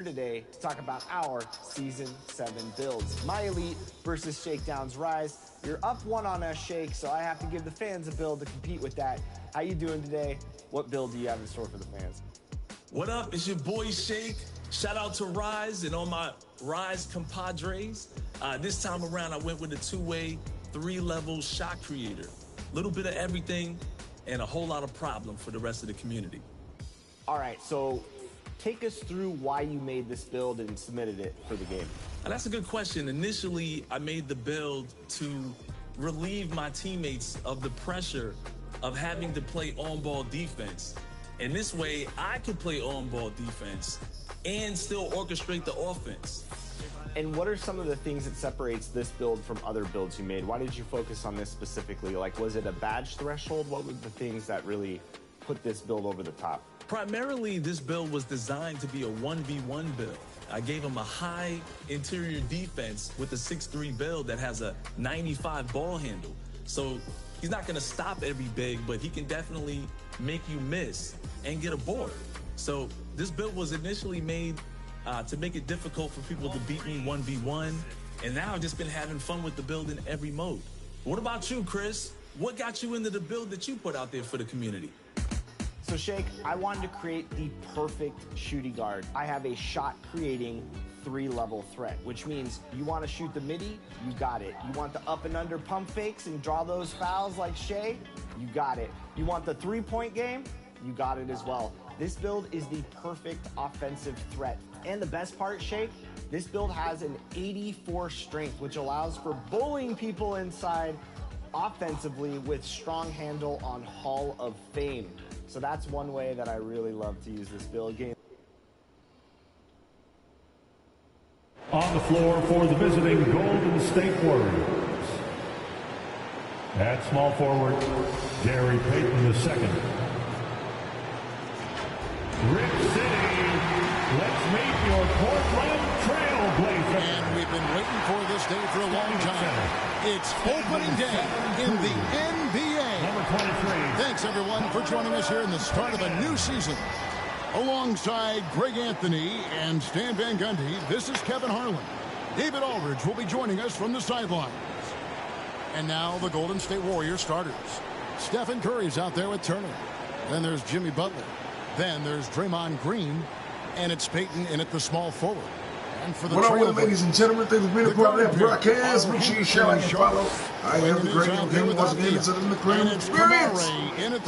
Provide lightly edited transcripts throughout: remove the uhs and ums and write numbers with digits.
Today to talk about our Season 7 builds. My Elite versus Shakedown's Rise. You're up one on us, Shake, so I have to give the fans a build to compete with that. How you doing today? What build do you have in store for the fans? What up? It's your boy Shake. Shout out to Rise and all my Rise compadres. This time around, I went with a two-way, three-level shot creator. Little bit of everything and a whole lot of problem for the rest of the community. All right, so take us through why you made this build and submitted it for the game. That's a good question. Initially, I made the build to relieve my teammates of the pressure of having to play on-ball defense. And this way, I could play on-ball defense and still orchestrate the offense. And what are some of the things that separates this build from other builds you made? Why did you focus on this specifically? Like, was it a badge threshold? What were the things that really put this build over the top? Primarily, this build was designed to be a 1v1 build. I gave him a high interior defense with a 6'3 build that has a 95 ball handle. So he's not going to stop every big, but he can definitely make you miss and get a board. So this build was initially made to make it difficult for people to beat me 1v1. And now I've just been having fun with the build in every mode. What about you, Chris? What got you into the build that you put out there for the community? So Shake, I wanted to create the perfect shooting guard. I have a shot creating 3-level threat, which means you want to shoot the midi, you got it. You want the up and under pump fakes and draw those fouls like Shea, you got it. You want the 3-point game, you got it as well. This build is the perfect offensive threat. And the best part, Shake, this build has an 84 strength, which allows for bullying people inside offensively with strong handle on Hall of Fame. So that's one way that I really love to use this build game. On the floor for the visiting Golden State Warriors. At small forward, Gary Payton II. Rip City, let's meet your Portland Trailblazers. And we've been waiting for this day for a long time. It's opening day in the NBA. Number 23. Thanks, everyone, for joining us here in the start of a new season. Alongside Greg Anthony and Stan Van Gundy, this is Kevin Harlan. David Aldridge will be joining us from the sidelines. And now the Golden State Warriors starters. Stephen Curry's out there with Turner. Then there's Jimmy Butler. Then there's Draymond Green. And it's Payton in at the small forward. And for the what up, ladies and gentlemen? Thanks for being a part of that broadcast. Make sure you share and follow. I am the great game once again into the McLaren experience.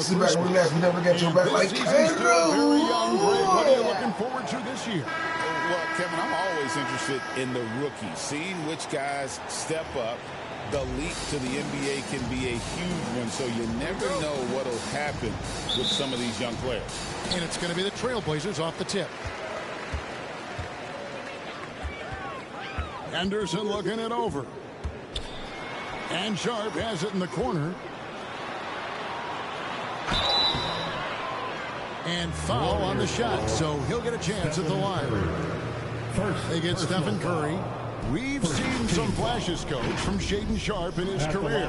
Sit back and relax. We never got your back like Andrew. What are you looking forward to this year? Well, Kevin, I'm always interested in the rookies, seeing which guys step up. The leap to the NBA can be a huge one, so you never know what will happen with some of these young players. And it's going to be the Trailblazers off the tip. Anderson looking it over. And Sharp has it in the corner. And foul on the shot, so he'll get a chance at the line. They get Stephen Curry. We've seen some flashes, Coach, from Shaedon Sharp in his career.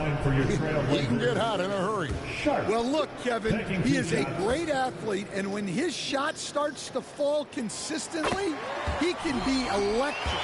He can get hot in a hurry. Well, look, Kevin, he is a great athlete, and when his shot starts to fall consistently, he can be electric.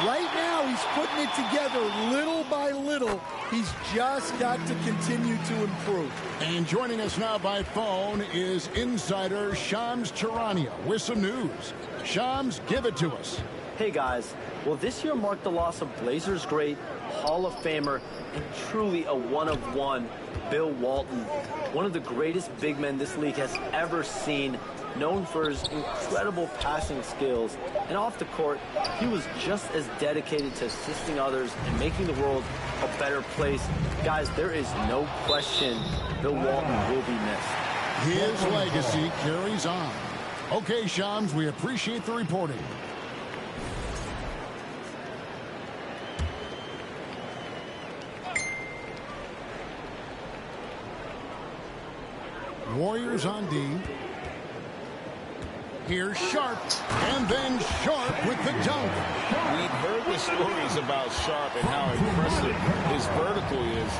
Right now, he's putting it together little by little. He's just got to continue to improve. And joining us now by phone is insider Shams Charania with some news. Shams, give it to us. Hey, guys. Well, this year marked the loss of Blazers great, Hall of Famer, and truly a one-of-one, Bill Walton. One of the greatest big men this league has ever seen, known for his incredible passing skills. And off the court, he was just as dedicated to assisting others and making the world a better place. Guys, there is no question Bill Walton will be missed. His legacy carries on. Okay, Shams, we appreciate the reporting. Warriors on D. Here's Sharp, and then Sharp with the dunk. We've heard the stories about Sharp and how impressive his vertical is.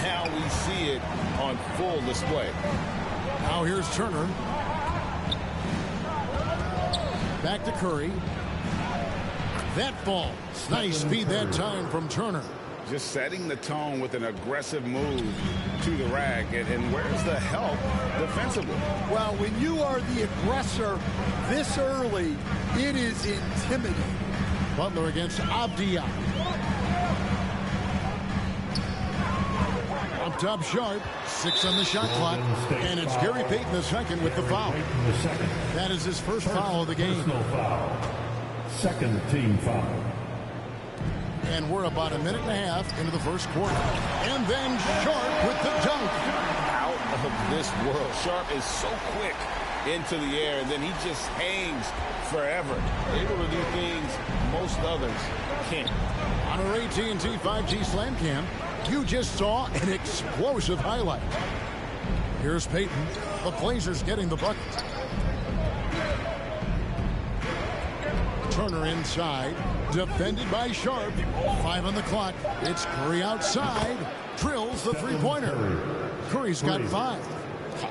Now we see it on full display. Now here's Turner. Back to Curry. That falls. Nice speed that time from Turner. Just setting the tone with an aggressive move to the rack. And where's the help defensively? Well, when you are the aggressor this early, it is intimidating. Butler against Avdia. Up top, Sharp. 6 on the shot clock. And it's Gary Payton II with the foul. That is his first foul of the game. Second team foul. And we're about a minute and a half into the first quarter. And then Sharp with the dunk. Out of this world. Sharp is so quick into the air, and then he just hangs forever. Able to do things most others can't. On our AT&T 5G Slam Cam, you just saw an explosive highlight. Here's Payton. The Blazers getting the bucket. Turner inside. Defended by Sharp. 5 on the clock. It's Curry outside. Drills the three-pointer. Curry's got 5.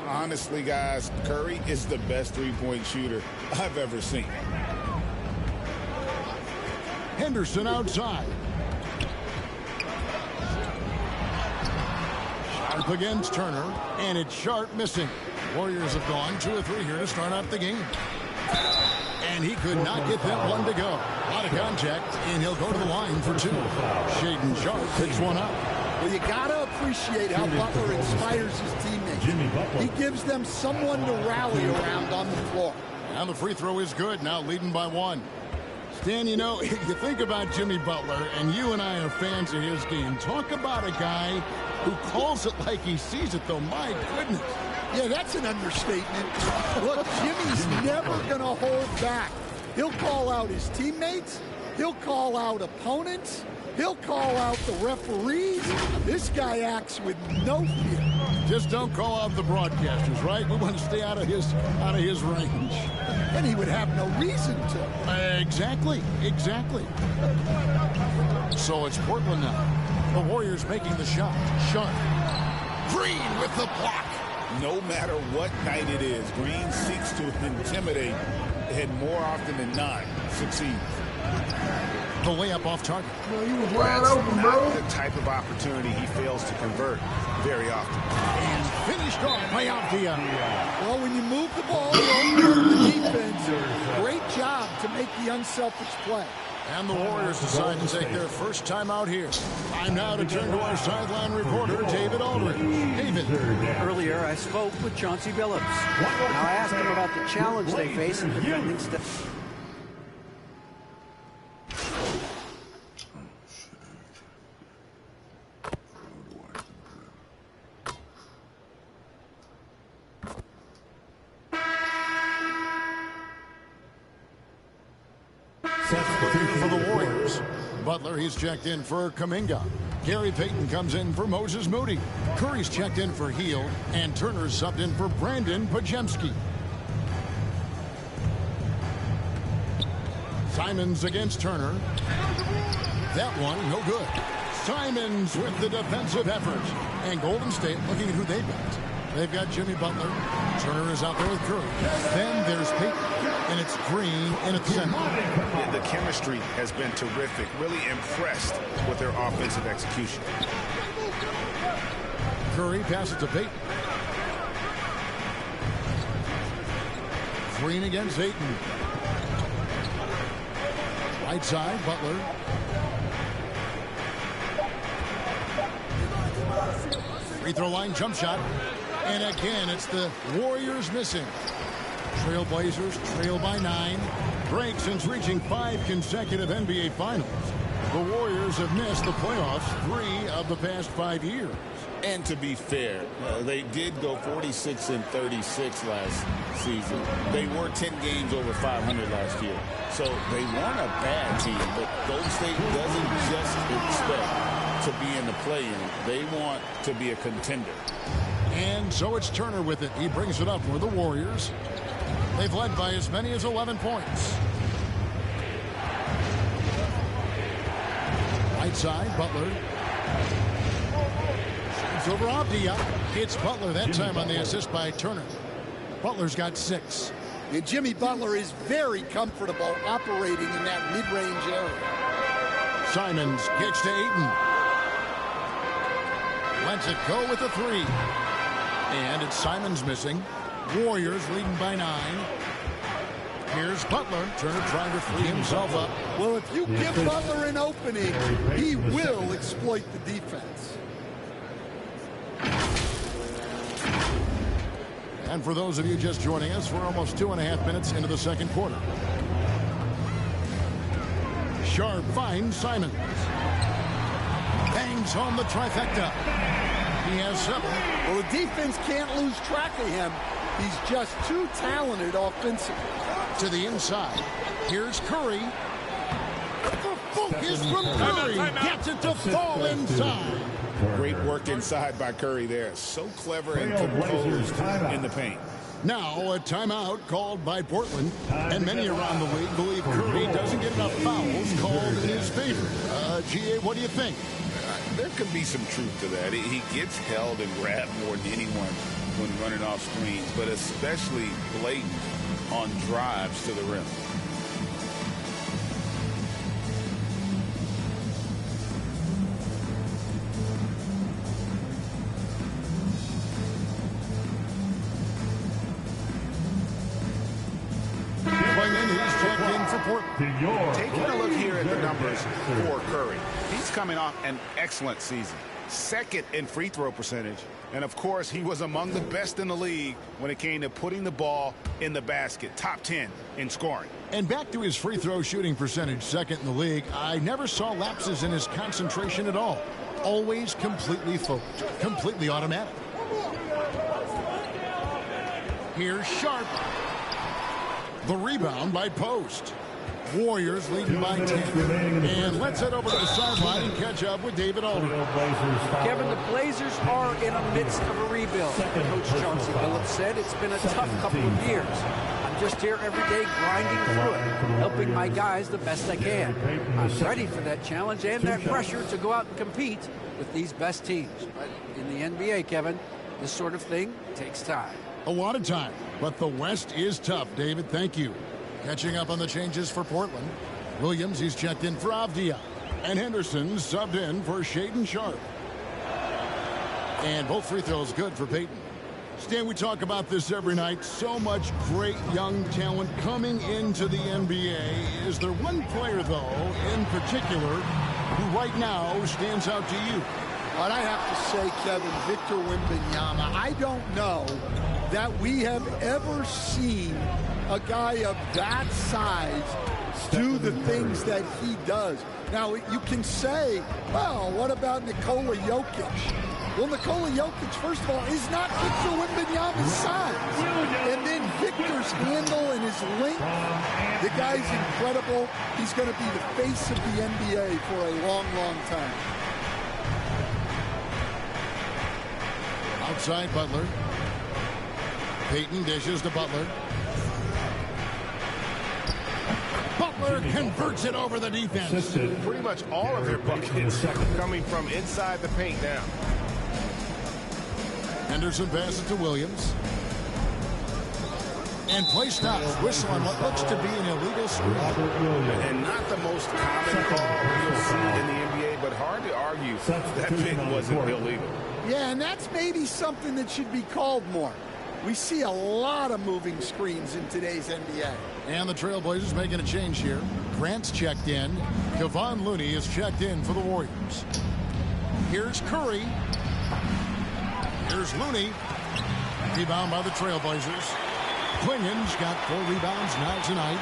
Honestly, guys, Curry is the best three-point shooter I've ever seen. Henderson outside. Sharp against Turner, and it's Sharp missing. Warriors have gone 2 of 3 here to start out the game. And he could not get that one to go. A lot of contact, and he'll go to the line for 2. Shaedon Sharp picks one up. Well, you got to appreciate how Butler inspires his teammates. He gives them someone to rally around on the floor. And the free throw is good, now leading by 1. Stan, you know, you think about Jimmy Butler, and you and I are fans of his game. Talk about a guy who calls it like he sees it, though. My goodness. Yeah, that's an understatement. Look, Jimmy's never going to hold back. He'll call out his teammates. He'll call out opponents. He'll call out the referees. This guy acts with no fear. Just don't call out the broadcasters, right? We want to stay out of his range. And he would have no reason to. Exactly. So it's Portland now. The Warriors making the shot. Sharp. Green with the block. No matter what night it is, Green seeks to intimidate and more often than not succeeds. The layup off target. Well, he was wide open, bro. Not the type of opportunity he fails to convert very often. And finished off by Avdia. Well, when you move the ball, you open up the defense. Great job to make the unselfish play. And the Warriors decide to take their first time out here. Time now to turn to our sideline reporter, David Aldridge. David. Earlier, I spoke with Chauncey Billups. Now, I asked him about the challenge they face in defending For the Warriors, Butler, he's checked in for Kuminga. Gary Payton comes in for Moses Moody. Curry's checked in for Hield, and Turner's subbed in for Brandon Podziemski. Simons against Turner. That one, no good. Simons with the defensive effort. And Golden State looking at who they've got. They've got Jimmy Butler. Turner is out there with Curry. Then there's Payton. And it's Green in at the center. The chemistry has been terrific. Really impressed with their offensive execution. Curry passes to Payton. Green against Ayton. Right side, Butler. Free throw line jump shot. And again, it's the Warriors missing. Trailblazers trail by 9. Break since reaching 5 consecutive NBA Finals. The Warriors have missed the playoffs 3 of the past 5 years. And to be fair, they did go 46-36 last season. They were 10 games over 500 last year. So they weren't a bad team, but Golden State doesn't just expect to be in the play-in. They want to be a contender. And so it's Turner with it. He brings it up for the Warriors. They've led by as many as 11 points. Right side, Butler. Shoots over Avdia. It's Butler that time on the assist by Turner. Butler's got 6. And Jimmy Butler is very comfortable operating in that mid-range area. Simons kicks to Ayton. Lets it go with a three. And it's Simons missing. Warriors leading by 9. Here's Butler. Turner trying to free himself up. Well, if you give Butler an opening, he will exploit the defense. And for those of you just joining us, we're almost 2.5 minutes into the second quarter. Sharp finds Simons. Bangs home the trifecta. He has 7. Well, the defense can't lose track of him. He's just too talented offensively. To the inside. Here's Curry. The focus from Curry. Gets it to fall inside. Great work inside by Curry there. So clever and composed in the paint. Now a timeout called by Portland. And many around the league believe Curry doesn't get enough fouls called in his favor. GA, what do you think? There could be some truth to that. He gets held and grabbed more than anyone when running off screens, but especially blatant on drives to the rim. Taking a look here at the numbers for Curry. He's coming off an excellent season. 2nd in free throw percentage. And, of course, he was among the best in the league when it came to putting the ball in the basket. Top 10 in scoring. And back to his free throw shooting percentage, 2nd in the league. I never saw lapses in his concentration at all. Always completely focused. Completely automatic. Here's Sharp. The rebound by Post. Warriors leading by 10. And let's head over to the sideline and catch up with David Aldridge. Kevin, the Blazers are in the midst of a rebuild. Coach Chauncey Billups said it's been a tough couple of years. I'm just here every day grinding through it, helping my guys the best I can. I'm ready for that challenge and that pressure to go out and compete with these best teams. But in the NBA, Kevin, this sort of thing takes time. A lot of time, but the West is tough, David. Thank you. Catching up on the changes for Portland. Williams, he's checked in for Avdia. And Henderson subbed in for Shaedon Sharp. And both free throws good for Payton. Stan, we talk about this every night. So much great young talent coming into the NBA. Is there one player, though, in particular, who right now stands out to you? But I have to say, Kevin, Victor Wembanyama, I don't know that we have ever seen a guy of that size do the things that he does. Now, you can say, well, what about Nikola Jokic? Well, Nikola Jokic, first of all, is not Victor Wembanyama's size. And then Victor's handle and his length, the guy's incredible. He's going to be the face of the NBA for a long, long time. Outside Butler. Payton dishes to Butler. Butler converts it over the defense. Pretty much all of their buckets coming from inside the paint now. Henderson passes to Williams. And play stops. Whistle on what looks to be an illegal screen. And not the most common call you'll see in the NBA, but hard to argue that pick wasn't illegal. Yeah, and that's maybe something that should be called more. We see a lot of moving screens in today's NBA. And the Trailblazers making a change here. Grant's checked in. Kevon Looney is checked in for the Warriors. Here's Curry. Here's Looney. Rebound by the Trailblazers. Clingan's got 4 rebounds now tonight.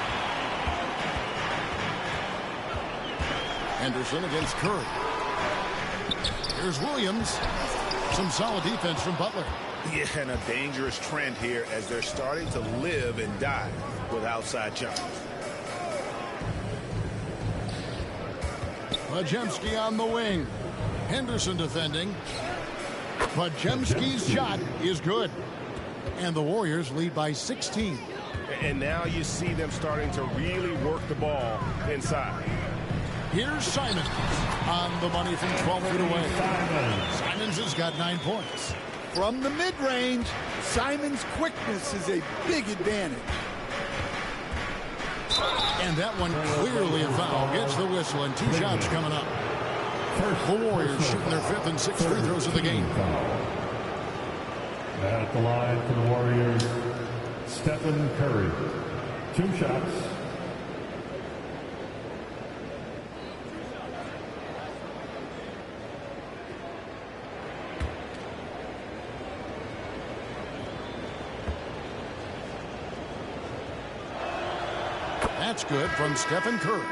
Henderson against Curry. Here's Williams. Some solid defense from Butler. Yeah, and a dangerous trend here as they're starting to live and die with outside jumpers. Podziemski on the wing. Henderson defending. Podziemski's shot is good. And the Warriors lead by 16. And now you see them starting to really work the ball inside. Here's Simons on the money from 12 feet away. Simons has got 9 points. From the mid-range, Simons' quickness is a big advantage. And that one clearly a foul. Gets the whistle, and 2 shots coming up. The Warriors shooting their 5th and 6th free throws of the game. At the line for the Warriors, Stephen Curry. 2 shots. That's good from Stephen Curry.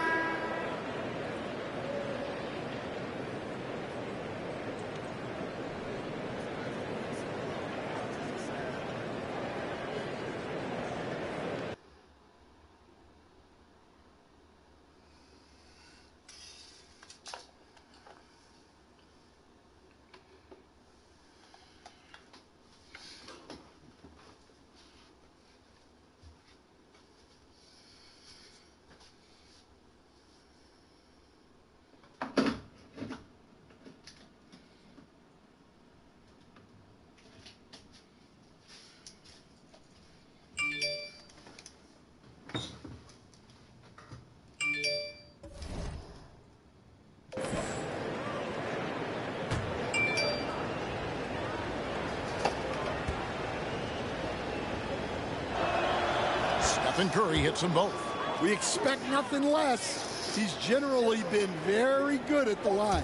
Stephen Curry hits them both. We expect nothing less. He's generally been very good at the line.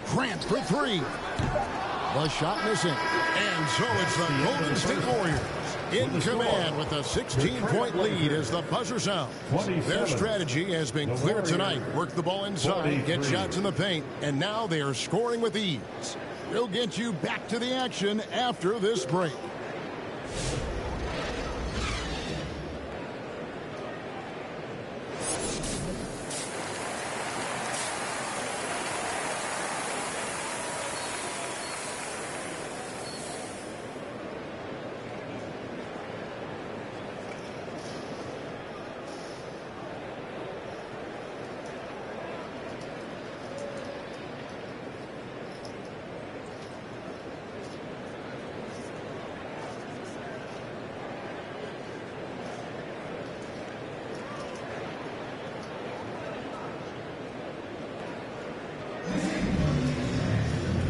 Grant for 3. The shot missing. And so it's the Golden State Warriors in command with a 16-point lead as the buzzer sounds. Their strategy has been clear tonight. Work the ball inside, get shots in the paint, and now they are scoring with ease. We'll get you back to the action after this break.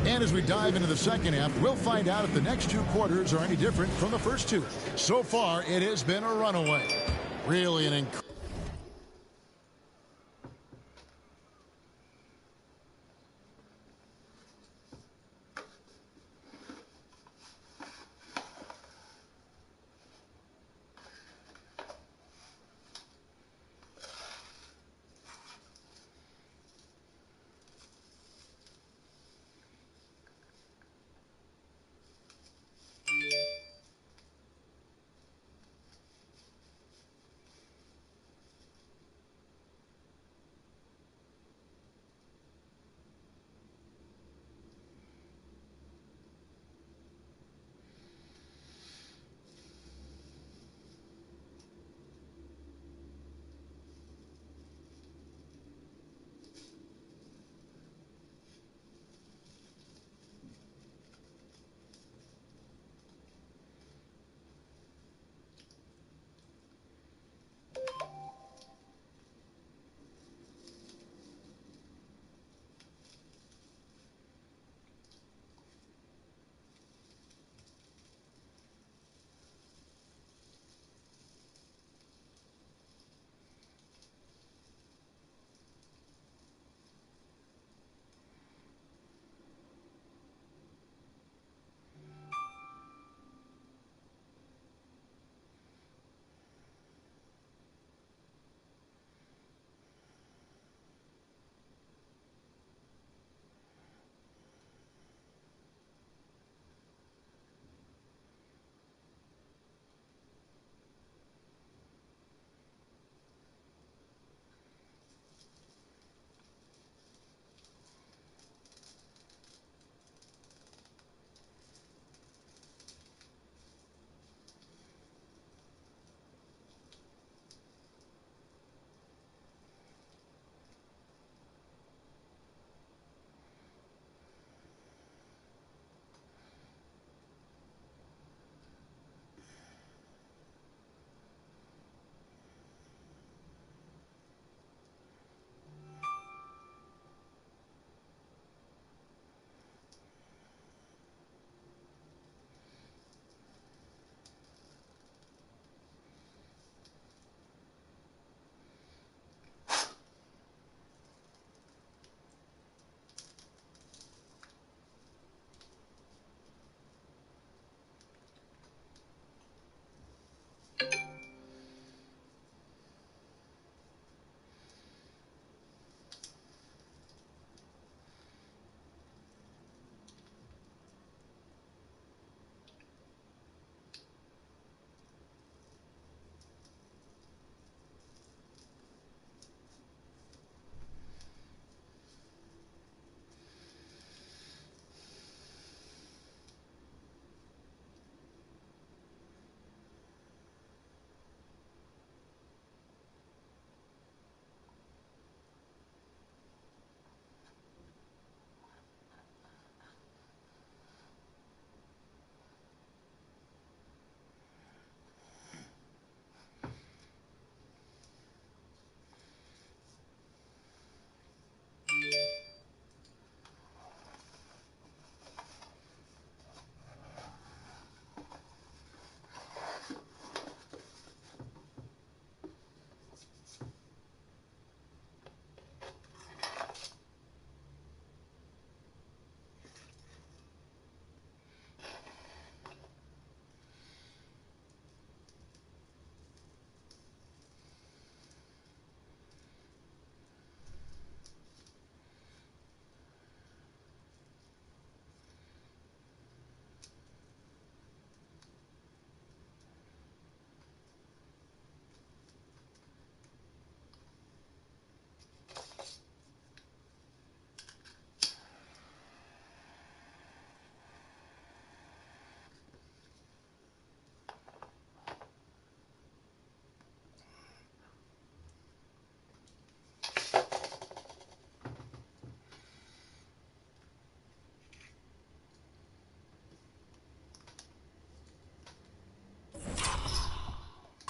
And as we dive into the second half, we'll find out if the next 2 quarters are any different from the first 2. So far, it has been a runaway. Really an incredible.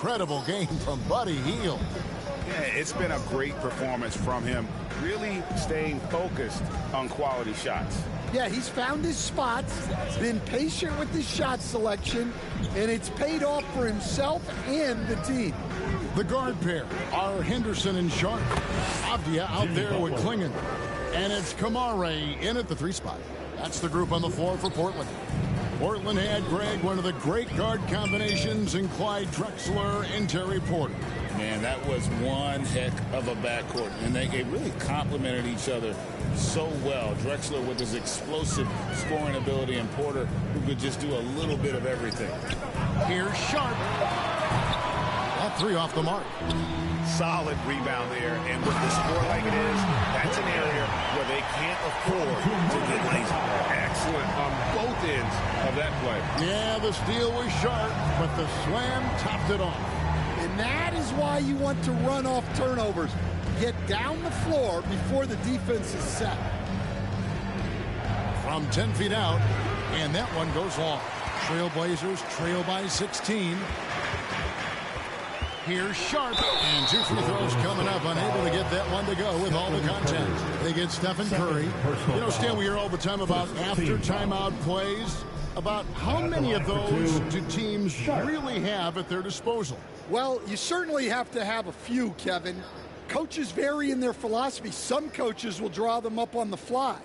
incredible game from Buddy Hield. Yeah, it's been a great performance from him, really staying focused on quality shots. Yeah, he's found his spots, been patient with his shot selection, and it's paid off for himself and the team. The guard pair are Henderson and Sharp. Avdia out there with Klingon. And it's Kamare in at the 3 spot. That's the group on the floor for Portland. Portland had, Greg, one of the great guard combinations in Clyde Drexler and Terry Porter. Man, that was one heck of a backcourt, and they really complemented each other so well. Drexler with his explosive scoring ability, and Porter who could just do a little bit of everything. Here's Sharp. That 3 off the mark. Solid rebound there, and with the score like it is, that's an area where they can't afford to get lazy. Excellent on both ends of that play. Yeah, the steal was sharp, but the slam topped it off. And that is why you want to run off turnovers. Get down the floor before the defense is set. From 10 feet out, and that one goes long. Trailblazers trail by 16. Here's Sharp, and 2 free throws coming up, unable to get that one to go with all the contact. They get Stephen Curry. You know, Stan, we hear all the time about after timeout plays. About how many of those do teams really have at their disposal? Well, you certainly have to have a few, Kevin. Coaches vary in their philosophy. Some coaches will draw them up on the fly.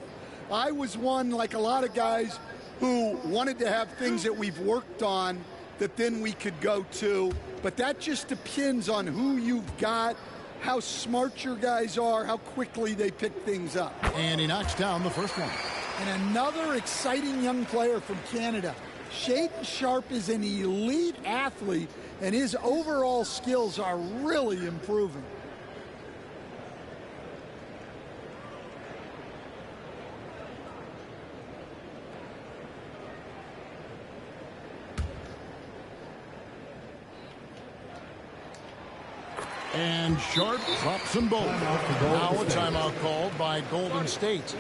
I was one, like a lot of guys, who wanted to have things that we've worked on that then we could go to. But that just depends on who you've got, how smart your guys are, how quickly they pick things up. And he knocks down the first one. And another exciting young player from Canada. Shaedon Sharp is an elite athlete, and his overall skills are really improving. And Sharp drops them both. Now a timeout called by Golden State.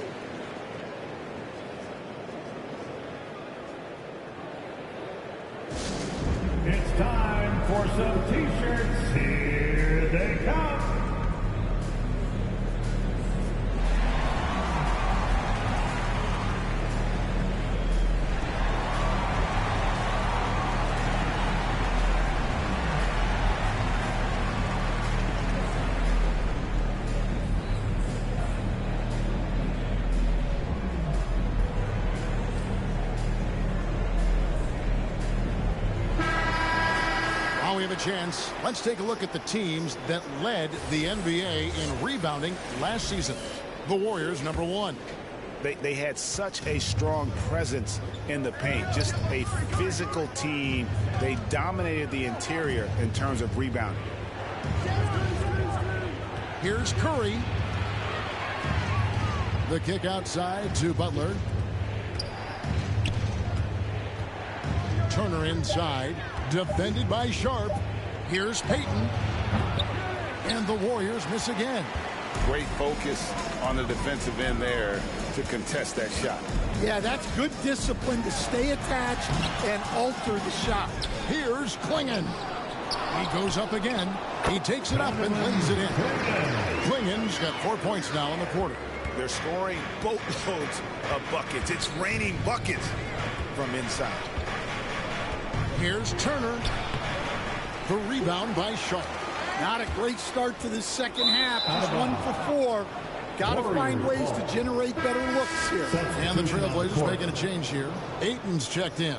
It's time for some T-shirts. Here they come. We have a chance. Let's take a look at the teams that led the NBA in rebounding last season. The Warriors, number 1. They had such a strong presence in the paint, just a physical team. They dominated the interior in terms of rebounding. Here's Curry. The kick outside to Butler. Turner inside. Defended by Sharp. Here's Payton. And the Warriors miss again. Great focus on the defensive end there to contest that shot. Yeah, that's good discipline to stay attached and alter the shot. Here's Klingon. He goes up again. He takes it up and lays it in. Klingon's got 4 points now in the quarter. They're scoring boatloads of buckets. It's raining buckets from inside. Here's Turner. The rebound by Sharp. Not a great start to the second half. Just 1 for 4. Got to find ways to generate better looks here. And the Trailblazers making a change here. Ayton's checked in.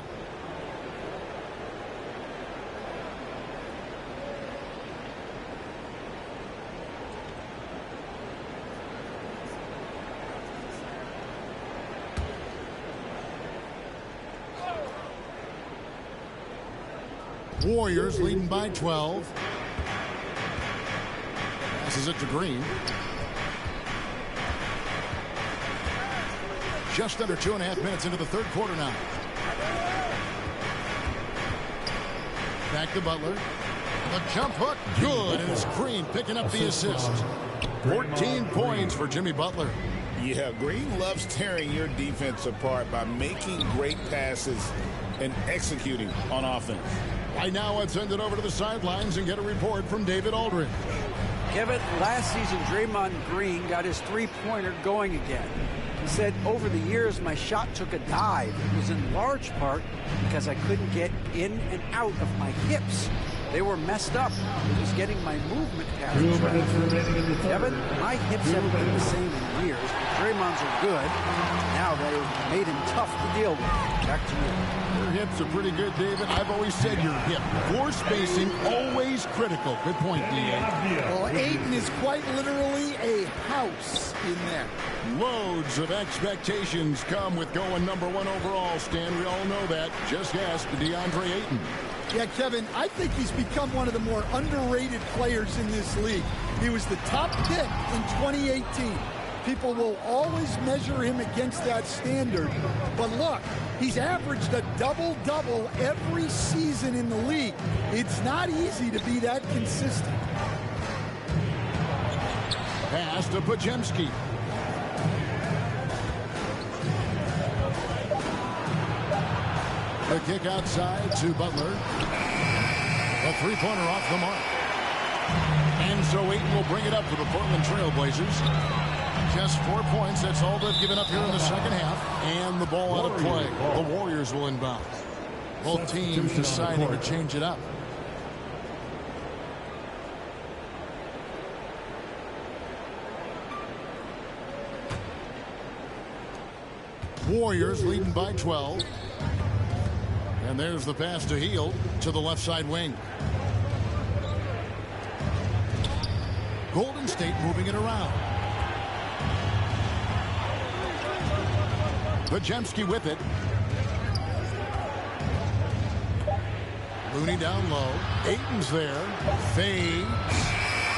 Warriors leading by 12. Passes it to Green. Just under 2.5 minutes into the third quarter now. Back to Butler. The jump hook, good, and it's Green picking up the assist. 14 points for Jimmy Butler. Yeah, Green loves tearing your defense apart by making great passes and executing on offense. Right now, let's send it over to the sidelines and get a report from David Aldridge. Kevin, last season, Draymond Green got his three-pointer going again. He said, over the years, my shot took a dive. It was in large part because I couldn't get in and out of my hips. They were messed up. It was getting my movement patterns right. Kevin, my hips haven't been the same in years, but Draymond's are good. Now they've made him tough to deal with. Back to you. Your hips are pretty good, David. I've always said your hip. Floor spacing, always critical. Good point, D.A. Well, Ayton is quite literally a house in there. Loads of expectations come with going #1 overall, Stan. We all know that. Just ask DeAndre Ayton. Yeah, Kevin, I think he's become one of the more underrated players in this league. He was the top pick in 2018. People will always measure him against that standard. But look, he's averaged a double-double every season in the league. It's not easy to be that consistent. Pass to Podziemski. The kick outside to Butler. A three-pointer off the mark. And so Ayton will bring it up for the Portland Trail Blazers. Just 4 points. That's all they've given up here in the second half. And the ball out of play. The Warriors will inbound. Both teams deciding to change it up. Warriors leading by 12. And there's the pass to Hield to the left side wing. Golden State moving it around. Podziemski with it. Looney down low. Ayton's there. Fades.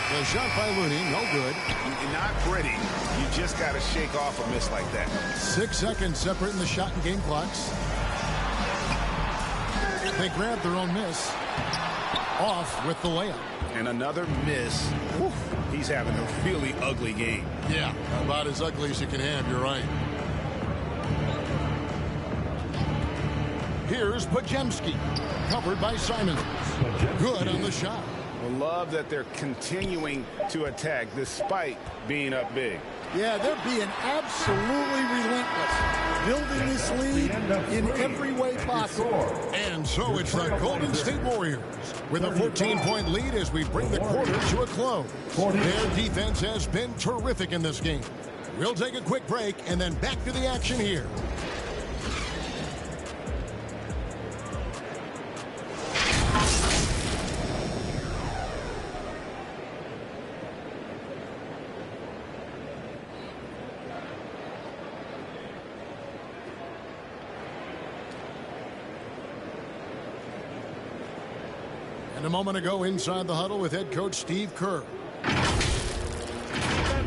The shot by Looney, no good. You're not pretty. You just got to shake off a miss like that. 6 seconds separating the shot and game clocks. They grab their own miss. Off with the layup. And another miss. Whew. He's having a really ugly game. Yeah, about as ugly as you can have, you're right. Here's Podziemski. Covered by Simons. Good on the shot. I love that they're continuing to attack despite being up big. Yeah, they're being absolutely relentless. Building this lead in every way possible. And so it's the Golden State Warriors with a 14-point lead as we bring the quarter to a close. Their defense has been terrific in this game. We'll take a quick break and then back to the action here. And a moment ago inside the huddle with head coach Steve Kerr. Defense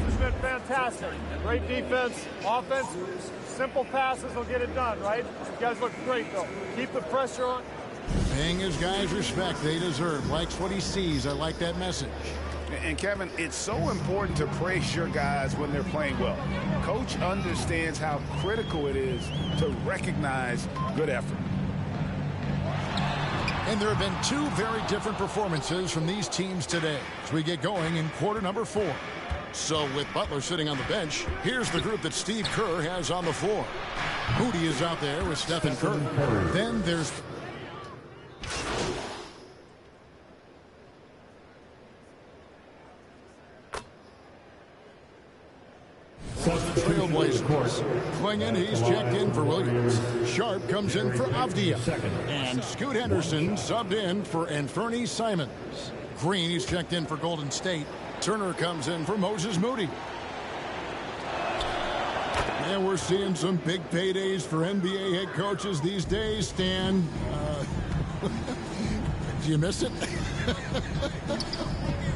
has been fantastic. Great defense, offense, simple passes will get it done, right? You guys look great, though. Keep the pressure on. Paying his guys respect they deserve. Likes what he sees. I like that message. And Kevin, it's so important to praise your guys when they're playing well. Coach understands how critical it is to recognize good effort. And there have been two very different performances from these teams today as we get going in quarter number 4. So with Butler sitting on the bench, here's the group that Steve Kerr has on the floor. Moody is out there with Stephen Curry. Then there's Trailblazers. Klingon, he's checked in for Williams. Sharp comes in for Avdia. And Scoot Henderson subbed in for Anthony Simons. Green, he's checked in for Golden State. Turner comes in for Moses Moody. And we're seeing some big paydays for NBA head coaches these days, Stan. Do you miss it?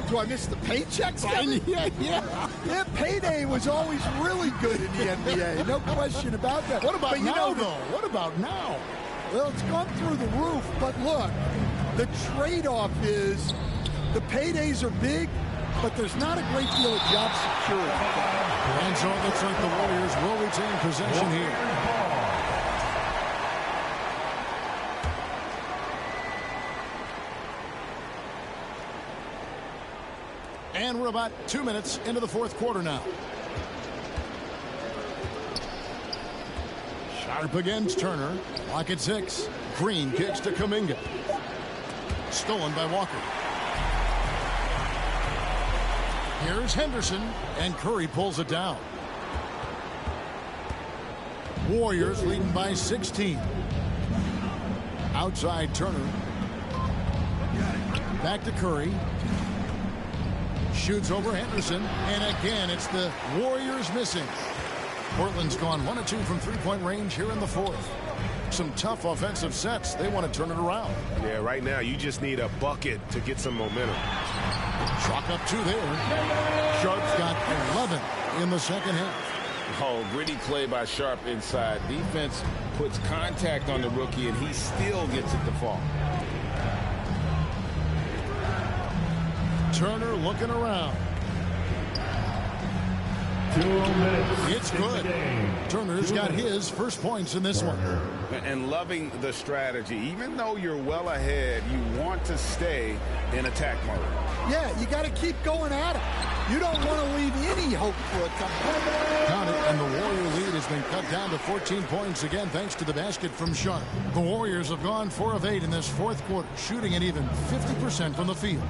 Do I miss the paychecks, Kevin? Yeah, payday was always really good in the NBA. No question about that. What about now, though? What about now? Well, it's gone through the roof, but look, the trade-off is the paydays are big, but there's not a great deal of job security. And so it looks like the Warriors will retain possession here. And we're about 2 minutes into the fourth quarter now. Sharp against Turner. Clock at 6. Green kicks to Kuminga. Stolen by Walker. Here's Henderson, and Curry pulls it down. Warriors leading by 16. Outside Turner. Back to Curry. Shoots over Henderson, and again it's the Warriors missing. Portland's gone 1 of 2 from three-point range here in the fourth. Some tough offensive sets. They want to turn it around. Yeah, right now you just need a bucket to get some momentum. Chalk up 2 there. Sharp's got 11 in the second half. Oh, gritty play by Sharp inside. Defense puts contact on the rookie, and he still gets it to fall. Turner looking around. 2 minutes. It's good. Turner's got his first points in this one. And loving the strategy. Even though you're well ahead, you want to stay in attack mode. Yeah, you got to keep going at it. You don't want to leave any hope for a comeback. Count it, and the Warrior lead has been cut down to 14 points again thanks to the basket from Sharp. The Warriors have gone 4 of 8 in this fourth quarter, shooting at even 50% from the field.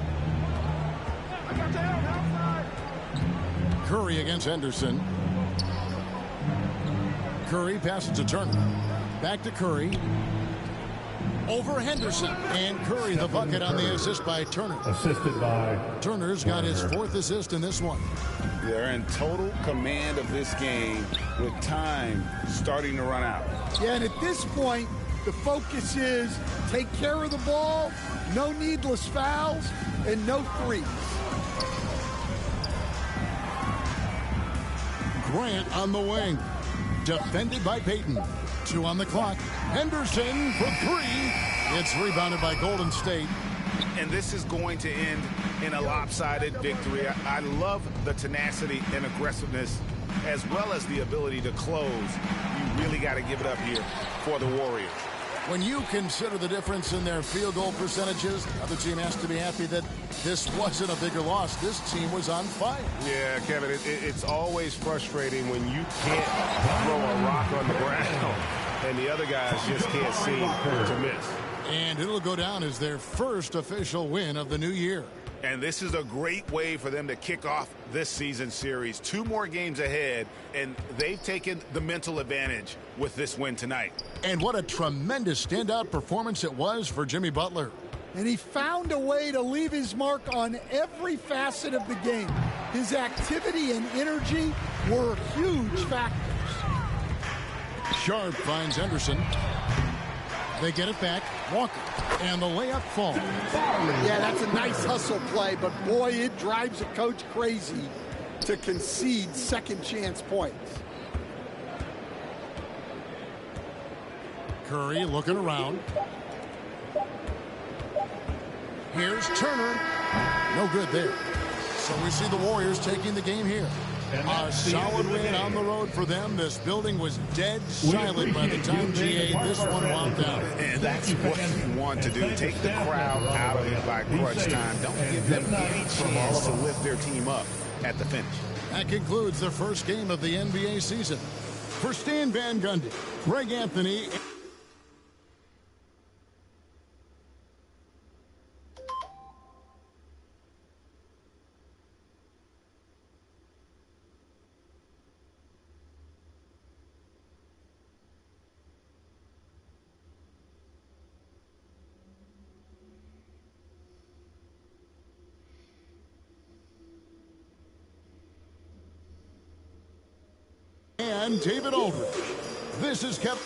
Curry against Henderson. Curry passes to Turner. Back to Curry. Over Henderson. And Curry the bucket on the assist by Turner. Assisted by Turner's got his 4th assist in this one. They're in total command of this game with time starting to run out. Yeah, and at this point, the focus is take care of the ball, no needless fouls, and no threes. Grant on the wing. Defended by Payton. 2 on the clock. Henderson for 3. It's rebounded by Golden State. And this is going to end in a lopsided victory. I love the tenacity and aggressiveness as well as the ability to close. You really got to give it up here for the Warriors. When you consider the difference in their field goal percentages, the other team has to be happy that this wasn't a bigger loss. This team was on fire. Yeah, Kevin, it's always frustrating when you can't throw a rock on the ground and the other guys just can't seem to miss. And it'll go down as their first official win of the new year. And this is a great way for them to kick off this season series. 2 more games ahead, and they've taken the mental advantage with this win tonight. And what a tremendous standout performance it was for Jimmy Butler. And he found a way to leave his mark on every facet of the game. His activity and energy were huge factors. Sharp finds Henderson. They get it back. Walker. And the layup falls. Yeah, that's a nice hustle play, but boy, it drives a coach crazy to concede second chance points. Curry looking around. Here's Turner. No good there. So we see the Warriors taking the game here. A solid win on the road for them. This building was dead silent by the time GA this one wound down. And that's what you want to do. Take the crowd out of it by crunch time. Don't give them any chance to lift their team up at the finish. That concludes the first game of the NBA season. For Stan Van Gundy, Greg Anthony. And David Aldridge. This is Kevin.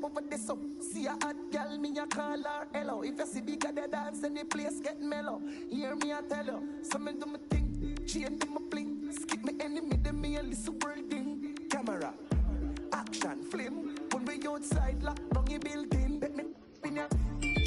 over this so see a hot girl, me a call her hello. If you see bigger the dance and the place get mellow. Hear me I tell you, some do me thing, chain do me bling. Skip me enemy, them me a listen world thing. Camera, action, flame. When we outside, lock down your building. Bet me in ya.